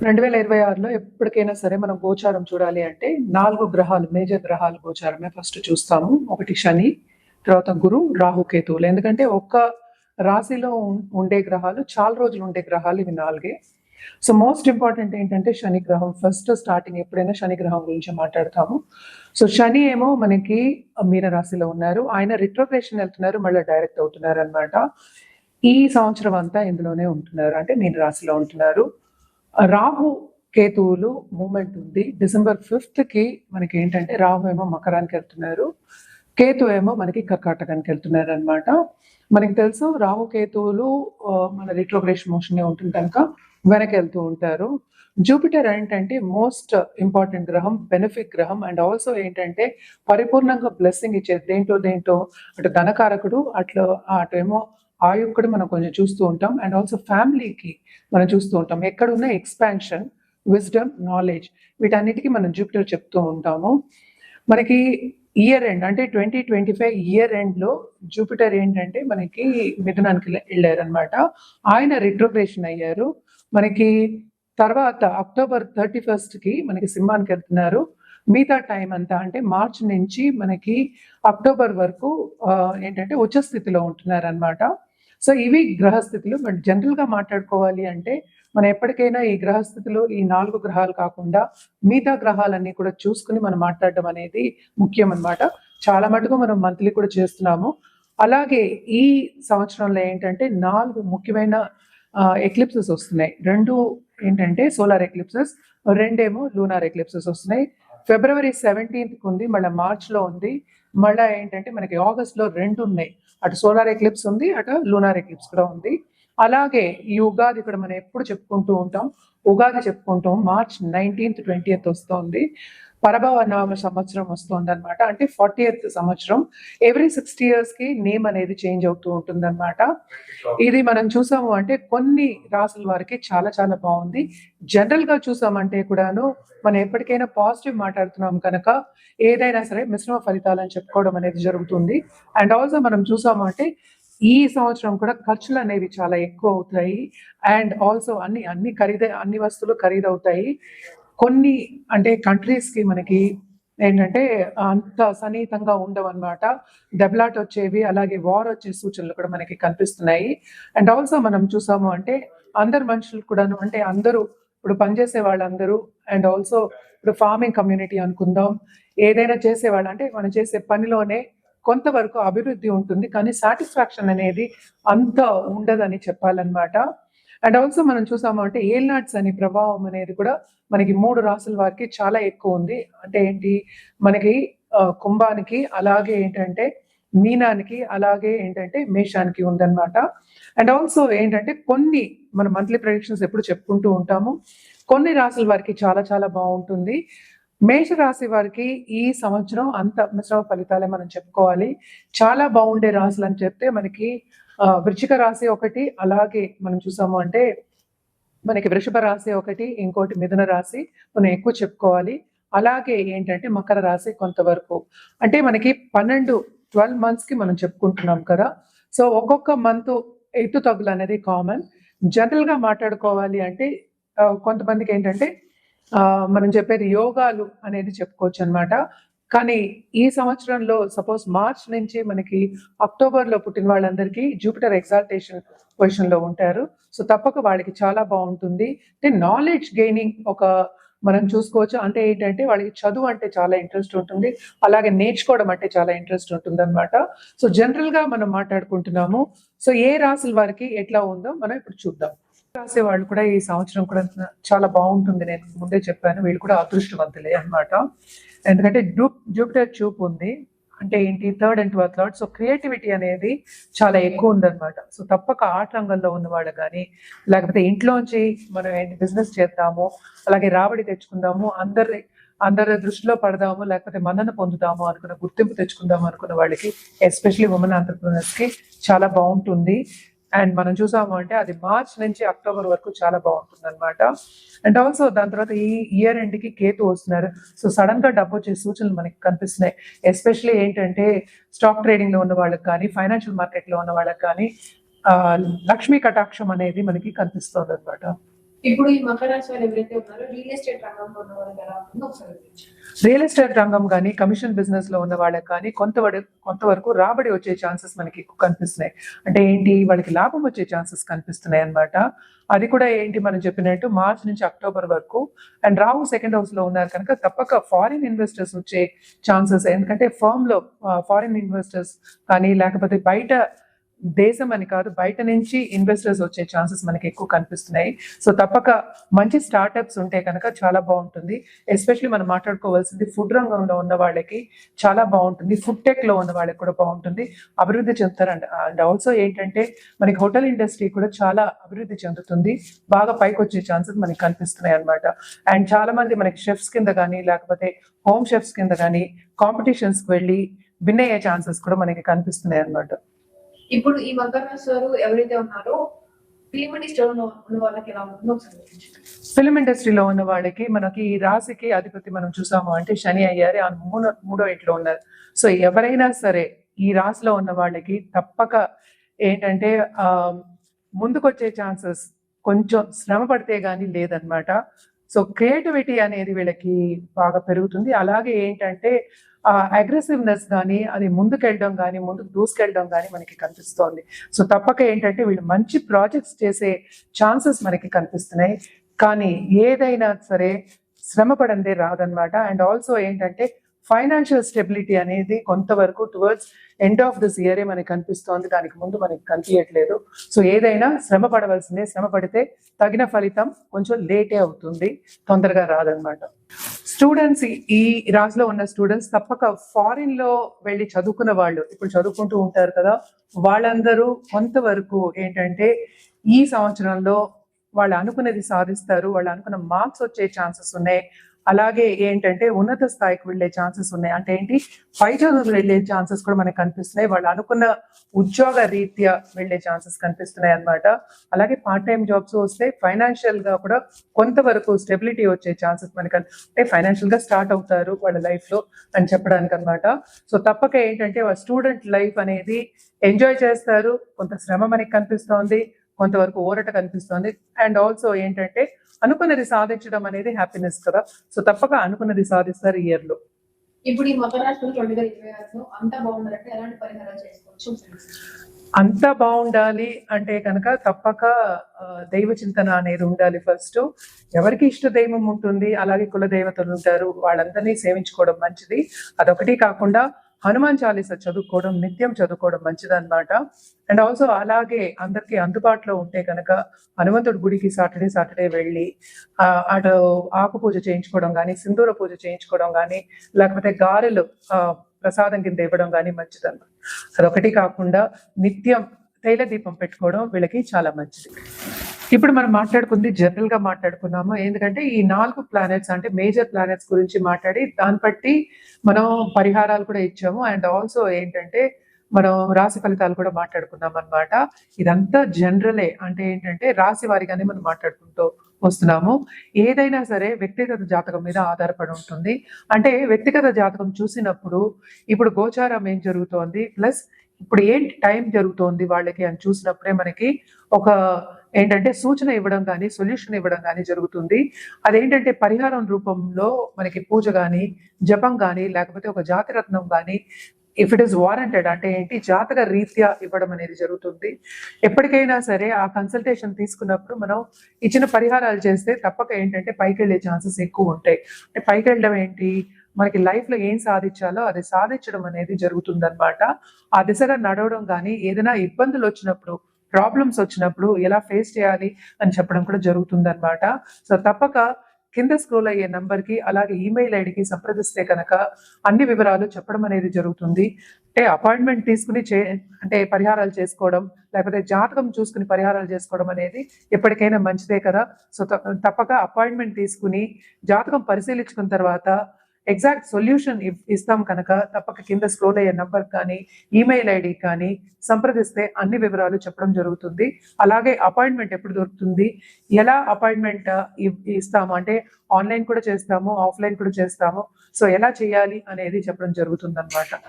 2026లో ఎప్పటికైనా సరే మనం గోచారం చూడాలి అంటే 4 గ్రహాలు, మేజర్ గ్రహాలు గోచారమే ఫస్ట్ చూస్తాము. ఒకటి శని, తర్వాత గురు, రాహు, కేతువులు. ఎందుకంటే ఒక్క రాశిలో ఉండే గ్రహాలు చాలా రోజులు ఉండే గ్రహాలు ఇవి 4. సో మోస్ట్ ఇంపార్టెంట్ ఏంటంటే శని గ్రహం. ఫస్ట్ స్టార్టింగ్ ఎప్పుడైనా శని గ్రహం గురించి మాట్లాడతాము. సో శని ఏమో మనకి మీన రాశిలో ఉన్నారు. ఆయన రిట్రోగ్రేషన్ వెళ్తున్నారు, మళ్ళీ డైరెక్ట్ అవుతున్నారు అనమాట. ఈ సంవత్సరం అంతా ఇందులోనే ఉంటున్నారు, అంటే మీన రాశిలో ఉంటున్నారు. రాహు కేతువులు మూమెంట్ ఉంది. డిసెంబర్ 5th మనకి ఏంటంటే రాహు ఏమో మకరానికి వెళ్తున్నారు, కేతు ఏమో మనకి కర్కాటకానికి వెళ్తున్నారు అనమాట. మనకి తెలుసు రాహు కేతువులు మన రిట్రోగ్రేషన్ మోషన్ ఉంటుంది కనుక వెనక్కి వెళ్తూ ఉంటారు. జూపిటర్ ఏంటంటే మోస్ట్ ఇంపార్టెంట్ గ్రహం, బెనిఫిక్ గ్రహం, అండ్ ఆల్సో ఏంటంటే పరిపూర్ణంగా బ్లెస్సింగ్ ఇచ్చేది. దేంటో అటు ధనకారకుడు, అటేమో ఆయుక్కుడు మనం కొంచెం చూస్తూ ఉంటాం. అండ్ ఆల్సో ఫ్యామిలీకి మనం చూస్తూ ఉంటాం. ఎక్కడున్న ఎక్స్పాన్షన్, విజ్డమ్, నాలెడ్జ్, వీటన్నిటికీ మనం జూపిటర్ చెప్తూ ఉంటాము. మనకి ఇయర్ ఎండ్ అంటే 2025 ఇయర్ ఎండ్లో జూపిటర్ ఏంటంటే మనకి మిథునానికి వెళ్ళారనమాట. ఆయన రిట్రోగ్రేషన్ అయ్యారు. మనకి తర్వాత అక్టోబర్ 31st మనకి సింహానికి వెళ్తున్నారు. మిగతా టైం అంతా అంటే మార్చ్ నుంచి మనకి అక్టోబర్ వరకు ఏంటంటే ఉచ్చ స్థితిలో ఉంటున్నారు అనమాట. సో ఇవి గ్రహస్థితులు. బట్ జనరల్గా మాట్లాడుకోవాలి అంటే మనం ఎప్పటికైనా ఈ గ్రహస్థితులు, ఈ 4 గ్రహాలు కాకుండా మిగతా గ్రహాలన్నీ కూడా చూసుకుని మనం మాట్లాడడం అనేది ముఖ్యం అనమాట. చాలా మటుకు మనం మంత్లీ కూడా చేస్తున్నాము. అలాగే ఈ సంవత్సరంలో ఏంటంటే 4 ముఖ్యమైన ఎక్లిప్సెస్ వస్తున్నాయి. 2 ఏంటంటే సోలార్ ఎక్లిప్సెస్, 2 లూనార్ ఎక్లిప్సెస్ వస్తున్నాయి. ఫిబ్రవరి 17th ఉంది, మళ్ళీ మార్చ్లో ఉంది, మళ్ళీ ఏంటంటే మనకి ఆగస్ట్లో 2 ఉన్నాయి. అటు సోలార్ ఎక్లిప్స్ ఉంది, అటు లూనార్ ఎక్లిప్స్ కూడా ఉంది. అలాగే ఈ ఉగాది ఇక్కడ మనం ఎప్పుడు చెప్పుకుంటూ ఉంటాం, ఉగాది చెప్పుకుంటాం. మార్చ్ 19th 20th వస్తుంది. పరభవ నామ సంవత్సరం వస్తుంది అనమాట, అంటే 40th సంవత్సరం. ఎవ్రీ 60 yearsకి నేమ్ అనేది చేంజ్ అవుతూ ఉంటుంది అనమాట. ఇది మనం చూసాము అంటే కొన్ని రాసుల వారికి చాలా చాలా బాగుంది. జనరల్గా చూసామంటే కూడాను మనం ఎప్పటికైనా పాజిటివ్ మాట్లాడుతున్నాం కనుక ఏదైనా సరే మిశ్రమ ఫలితాలని చెప్పుకోవడం అనేది జరుగుతుంది. అండ్ ఆల్సో మనం చూసాము అంటే ఈ సంవత్సరం కూడా ఖర్చులు అనేవి చాలా ఎక్కువ అవుతాయి. అండ్ ఆల్సో అన్ని వస్తువులు ఖరీదవుతాయి. కొన్ని అంటే కంట్రీస్కి మనకి ఏంటంటే అంత సన్నిహితంగా ఉండవు అనమాట. దెబ్బలాట వచ్చేవి, అలాగే వార్ వచ్చే సూచనలు కూడా మనకి కనిపిస్తున్నాయి. అండ్ ఆల్సో మనం చూసాము అంటే అందరు మనుషులు కూడాను, అంటే అందరూ ఇప్పుడు పనిచేసే వాళ్ళందరూ, అండ్ ఆల్సో ఇప్పుడు ఫార్మింగ్ కమ్యూనిటీ అనుకుందాం, ఏదైనా చేసేవాళ్ళు అంటే మనం చేసే పనిలోనే కొంతవరకు అభివృద్ధి ఉంటుంది, కానీ సాటిస్ఫాక్షన్ అనేది అంత ఉండదని చెప్పాలన్నమాట. అండ్ ఆల్సో మనం చూసాము అంటే ఏల్నాట్స్ అనే ప్రభావం అనేది కూడా మనకి 3 రాసుల వారికి చాలా ఎక్కువ ఉంది. అంటే ఏంటి, మనకి కుంభానికి, అలాగే ఏంటంటే మీనానికి, అలాగే ఏంటంటే మేషానికి ఉందన్నమాట. అండ్ ఆల్సో ఏంటంటే కొన్ని మన మంత్లీ ప్రెడిక్షన్స్ ఎప్పుడు చెప్పుకుంటూ ఉంటాము. కొన్ని రాసుల వారికి చాలా చాలా బాగుంటుంది. మేష రాశి వారికి ఈ సంవత్సరం అంత మిశ్రమ ఫలితాలే మనం చెప్పుకోవాలి. చాలా బాగుండే రాశులు అని చెప్తే మనకి వృశ్చిక రాశి ఒకటి, అలాగే మనం చూసాము అంటే మనకి వృషభ రాశి ఒకటి, ఇంకోటి మిథున రాశి మనం ఎక్కువ చెప్పుకోవాలి. అలాగే ఏంటంటే మకర రాశి కొంతవరకు, అంటే మనకి 12 monthsకి మనం చెప్పుకుంటున్నాం కదా. సో ఒక్కొక్క మంత్ ఎత్తు తగ్గులు అనేది కామన్. జనరల్గా మాట్లాడుకోవాలి అంటే కొంతమందికి ఏంటంటే మనం చెప్పేది యోగాలు అనేది చెప్పుకోవచ్చు అనమాట. కానీ ఈ సంవత్సరంలో సపోజ్ మార్చ్ నుంచి మనకి అక్టోబర్లో పుట్టిన వాళ్ళందరికీ జూపిటర్ ఎగ్జాల్టేషన్ పొజిషన్లో ఉంటారు. సో తప్పక వాళ్ళకి చాలా బాగుంటుంది. అంటే నాలెడ్జ్ గెయినింగ్ మనం చూసుకోవచ్చు. అంటే ఏంటంటే వాళ్ళకి చదువు అంటే చాలా ఇంట్రెస్ట్ ఉంటుంది, అలాగే నేర్చుకోవడం అంటే చాలా ఇంట్రెస్ట్ ఉంటుంది అనమాట. సో జనరల్గా మనం మాట్లాడుకుంటున్నాము. సో ఏ రాశుల వారికి ఎట్లా ఉందో మనం ఇప్పుడు చూద్దాం. రాసే వాళ్ళు కూడా ఈ సంవత్సరం కూడా చాలా బాగుంటుంది. నేను ముందే చెప్పాను, వీళ్ళు కూడా అదృష్టవంతులే అనమాట. ఎందుకంటే జూపిటర్ చూపు ఉంది, అంటే ఏంటి 3rd and 12th Lord. So creativity అనేది చాలా ఎక్కువ ఉందన్నమాట. సో తప్పక ఆర్ట్ రంగంలో ఉన్న వాళ్ళు కానీ, లేకపోతే ఇంట్లోంచి మనం ఏంటి బిజినెస్ చేద్దాము, అలాగే రాబడి తెచ్చుకుందాము, అందరి దృష్టిలో పడదాము, లేకపోతే మన్నన పొందుదాము అనుకున్న, గుర్తింపు తెచ్చుకుందాము అనుకున్న వాళ్ళకి, ఎస్పెషలీ ఉమెన్ ఆంటర్‌ప్రెన్యూర్స్కి చాలా బాగుంటుంది. అండ్ మనం చూసాము అంటే అది మార్చ్ నుంచి అక్టోబర్ వరకు చాలా బాగుంటుంది అనమాట. అండ్ ఆల్సో దాని తర్వాత ఈ ఇయర్ ఎండ్కి కేతు వస్తున్నారు. సో సడన్ గా డబ్బు వచ్చే సూచనలు మనకి కనిపిస్తున్నాయి. ఎస్పెషలీ ఏంటంటే స్టాక్ ట్రేడింగ్ లో ఉన్న వాళ్ళకి కానీ, ఫైనాన్షియల్ మార్కెట్ లో ఉన్న వాళ్ళకి కానీ లక్ష్మీ కటాక్షం అనేది మనకి కనిపిస్తుంది అనమాట. ఇప్పుడు ఈ మకర రాశి వాళ్ళు ఎవరైతే ఉన్నారో రియల్ ఎస్టేట్ రంగంలో ఉన్న వాళ్ళకి ఎలా ఉంటుందో ఒకసారి వివరించండి. రియల్ ఎస్టేట్ రంగం కానీ కమిషన్ బిజినెస్ లో ఉన్న వాళ్ళకి కానీ కొంతవరకు రాబడి వచ్చే ఛాన్సెస్ మనకి ఎక్కువ కనిపిస్తున్నాయి. అంటే ఏంటి, వాళ్ళకి లాభం వచ్చే ఛాన్సెస్ కనిపిస్తున్నాయి అన్నమాట. అది కూడా ఏంటి, మనం చెప్పినట్టు మార్చ్ నుంచి అక్టోబర్ వరకు. అండ్ రాహు సెకండ్ హౌస్ లో ఉన్నారు కనుక తప్పక ఫారిన్ ఇన్వెస్టర్స్ వచ్చే ఛాన్సెస్, ఎందుకంటే ఫర్మ్ లో ఫారిన్ ఇన్వెస్టర్స్ కానీ లేకపోతే బయట దేశం అని కాదు బయట నుంచి ఇన్వెస్టర్స్ వచ్చే ఛాన్సెస్ మనకి ఎక్కువ కనిపిస్తున్నాయి. సో తప్పక మంచి స్టార్టప్స్ ఉంటే కనుక చాలా బాగుంటుంది. ఎస్పెషల్లీ మనం మాట్లాడుకోవాల్సింది ఫుడ్ రంగంలో ఉన్న వాళ్ళకి చాలా బాగుంటుంది, ఫుడ్ టెక్ లో ఉన్న వాళ్ళకి కూడా బాగుంటుంది, అభివృద్ధి చెందుతారు. అండ్ ఆల్సో ఏంటంటే మనకి హోటల్ ఇండస్ట్రీ కూడా చాలా అభివృద్ధి చెందుతుంది, బాగా పైకి వచ్చే ఛాన్సెస్ మనకి కనిపిస్తున్నాయి అనమాట. అండ్ చాలా మంది మనకి షెఫ్స్ కింద కానీ లేకపోతే హోమ్ షెఫ్స్ కింద కానీ కాంపిటీషన్స్కి వెళ్ళి విన్ అయ్యే ఛాన్సెస్ కూడా మనకి కనిపిస్తున్నాయి అనమాట. ఇప్పుడు ఈ మకర రాశి వారు ఎవరైతే ఉన్నారో ఫిలిం ఇండస్ట్రీలో ఉన్న వాళ్ళకి ఎలా ఉంటుందో ఒకసారి వివరించండి. ఫిలిం ఇండస్ట్రీలో ఉన్న వాళ్ళకి మనకి ఈ రాశికి అధిపతి మనం చూసాము అంటే శని అయ్యారు, ఆ మూడో ఇంట్లో ఉన్నారు. సో ఎవరైనా సరే ఈ రాశిలో ఉన్న వాళ్ళకి తప్పక ఏంటంటే ముందుకొచ్చే ఛాన్సెస్ కొంచెం శ్రమ పడితే గానీ లేదనమాట. సో క్రియేటివిటీ అనేది వీళ్ళకి బాగా పెరుగుతుంది. అలాగే ఏంటంటే అగ్రెసివ్నెస్ కానీ అది ముందుకెళ్ళడం కానీ ముందుకు దూసుకెళ్ళడం కానీ మనకి కనిపిస్తోంది. సో తప్పక ఏంటంటే వీళ్ళు మంచి ప్రాజెక్ట్స్ చేసే ఛాన్సెస్ మనకి కనిపిస్తున్నాయి. కానీ ఏదైనా సరే శ్రమ పడందే రాదనమాట. అండ్ ఆల్సో ఏంటంటే ఫైనాన్షియల్ స్టెబిలిటీ అనేది కొంతవరకు టువర్డ్స్ ఎండ్ ఆఫ్ దిస్ ఇయరే మనకి కనిపిస్తోంది, దానికి ముందు మనకి కనిపించట్లేదు. సో ఏదైనా శ్రమ పడవలసిందే, శ్రమ పడితే తగిన ఫలితం కొంచెం లేటే అవుతుంది, తొందరగా రాదనమాట. స్టూడెంట్స్, ఈ రాశిలో ఉన్న స్టూడెంట్స్ తప్పక ఫారిన్ లో వెళ్ళి చదువుకున్న వాళ్ళు ఇప్పుడు చదువుకుంటూ ఉంటారు కదా, వాళ్ళందరూ కొంతవరకు ఏంటంటే ఈ సంవత్సరంలో వాళ్ళు అనుకున్నది సాధిస్తారు, వాళ్ళు అనుకున్న మార్క్స్ వచ్చే ఛాన్సెస్ ఉన్నాయి. అలాగే ఏంటంటే ఉన్నత స్థాయికి వెళ్ళే ఛాన్సెస్ ఉన్నాయి. అంటే ఏంటి, పై చదువుకు వెళ్ళే ఛాన్సెస్ కూడా మనకు కనిపిస్తున్నాయి, వాళ్ళు అనుకున్న ఉద్యోగ రీత్యా వెళ్ళే ఛాన్సెస్ కనిపిస్తున్నాయి అనమాట. అలాగే పార్ట్ టైం జాబ్స్ వస్తే ఫైనాన్షియల్ గా కూడా కొంతవరకు స్టెబిలిటీ వచ్చే ఛాన్సెస్ మనకి అంటే ఫైనాన్షియల్ గా స్టార్ట్ అవుతారు వాళ్ళ లైఫ్ లో అని చెప్పడానికి అనమాట. సో తప్పక ఏంటంటే వాళ్ళ స్టూడెంట్ లైఫ్ అనేది ఎంజాయ్ చేస్తారు, కొంత శ్రమ మనకి కనిపిస్తోంది, కొంతవరకు ఊరట కనిపిస్తోంది. అండ్ ఆల్సో ఏంటంటే అనుకున్నది సాధించడం అనేది హ్యాపీనెస్ కదా, సో తప్పక అనుకున్నది సాధిస్తారు ఇయర్ లో. ఇప్పుడు ఈ మకర రాశి 2026లో అంతా బాగుండాలంటే ఎలాంటి పరిహారాలు చేసుకోవచ్చు? అంతా బాగుండాలి అంటే కనుక తప్పక దైవ చింతన అనేది ఉండాలి. ఫస్ట్ ఎవరికి ఇష్ట దైవం ఉంటుంది, అలాగే కుల దేవతలు ఉంటారు, వాళ్ళందరినీ సేవించుకోవడం మంచిది. అదొకటి కాకుండా హనుమాన్ చాలీసా చదువుకోవడం, నిత్యం చదువుకోవడం మంచిది అనమాట. అండ్ ఆల్సో అలాగే అందరికీ అందుబాటులో ఉంటే కనుక హనుమంతుడి గుడికి సాటర్డే వెళ్ళి అటు ఆకు పూజ చేయించుకోవడం కానీ, సింధూర పూజ చేయించుకోవడం కానీ, లేకపోతే గారెలు ప్రసాదం కింద ఇవ్వడం కానీ మంచిది అనమాట. అదొకటి కాకుండా నిత్యం తైల దీపం పెట్టుకోవడం వీళ్ళకి చాలా మంచిది. ఇప్పుడు మనం మాట్లాడుకుంది జనరల్ గా మాట్లాడుకున్నాము, ఎందుకంటే ఈ 4 ప్లానెట్స్ అంటే మేజర్ ప్లానెట్స్ గురించి మాట్లాడి దాన్ని బట్టి మనం పరిహారాలు కూడా ఇచ్చాము. అండ్ ఆల్సో ఏంటంటే మనం రాశి ఫలితాలు కూడా మాట్లాడుకున్నాం అనమాట. ఇదంతా జనరలే, అంటే ఏంటంటే రాశి వారిగానే మనం మాట్లాడుకుంటూ వస్తున్నాము. ఏదైనా సరే వ్యక్తిగత జాతకం మీద ఆధారపడి ఉంటుంది. అంటే వ్యక్తిగత జాతకం చూసినప్పుడు ఇప్పుడు గోచారం ఏం జరుగుతోంది ప్లస్ ఇప్పుడు ఏంటి టైం జరుగుతోంది వాళ్ళకి అని చూసినప్పుడే మనకి ఒక ఏంటంటే సూచన ఇవ్వడం కానీ సొల్యూషన్ ఇవ్వడం కానీ జరుగుతుంది. అదేంటంటే పరిహారం రూపంలో మనకి పూజ కానీ, జపం కానీ, లేకపోతే ఒక జాతిరత్నం కానీ, ఇఫ్ ఇట్ ఈస్ వారంటెడ్ అంటే ఏంటి జాతక రీత్యా ఇవ్వడం అనేది జరుగుతుంది. ఎప్పటికైనా సరే ఆ కన్సల్టేషన్ తీసుకున్నప్పుడు మనం ఇచ్చిన పరిహారాలు చేస్తే తప్పక ఏంటంటే పైకి వెళ్ళే ఛాన్సెస్ ఎక్కువ ఉంటాయి. అంటే పైకి వెళ్ళడం ఏంటి, మనకి లైఫ్ లో ఏం సాధించాలో అది సాధించడం అనేది జరుగుతుంది అనమాట. ఆ దిశగా నడవడం కానీ, ఏదైనా ఇబ్బందులు వచ్చినప్పుడు, ప్రాబ్లమ్స్ వచ్చినప్పుడు ఎలా ఫేస్ చేయాలి అని చెప్పడం కూడా జరుగుతుంది అనమాట. సో తప్పక కింద స్క్రోల్ అయ్యే నంబర్కి అలాగే ఈమెయిల్ ఐడికి సంప్రదిస్తే కనుక అన్ని వివరాలు చెప్పడం అనేది జరుగుతుంది. అంటే అపాయింట్మెంట్ తీసుకుని అంటే పరిహారాలు చేసుకోవడం, లేకపోతే జాతకం చూసుకుని పరిహారాలు చేసుకోవడం అనేది ఎప్పటికైనా మంచిదే కదా. సో తప్పక అపాయింట్మెంట్ తీసుకుని జాతకం పరిశీలించుకున్న తర్వాత ఎగ్జాక్ట్ సొల్యూషన్ ఇస్తాం కనుక తప్పక కింద స్క్రోల్ అయ్యే నంబర్ కానీ ఈమెయిల్ ఐడి కానీ సంప్రదిస్తే అన్ని వివరాలు చెప్పడం జరుగుతుంది. అలాగే అపాయింట్మెంట్ ఎప్పుడు దొరుకుతుంది, ఎలా అపాయింట్మెంట్ ఇస్తాము అంటే ఆన్లైన్ కూడా చేస్తాము, ఆఫ్లైన్ కూడా చేస్తాము. సో ఎలా చేయాలి అనేది చెప్పడం జరుగుతుంది అన్నమాట.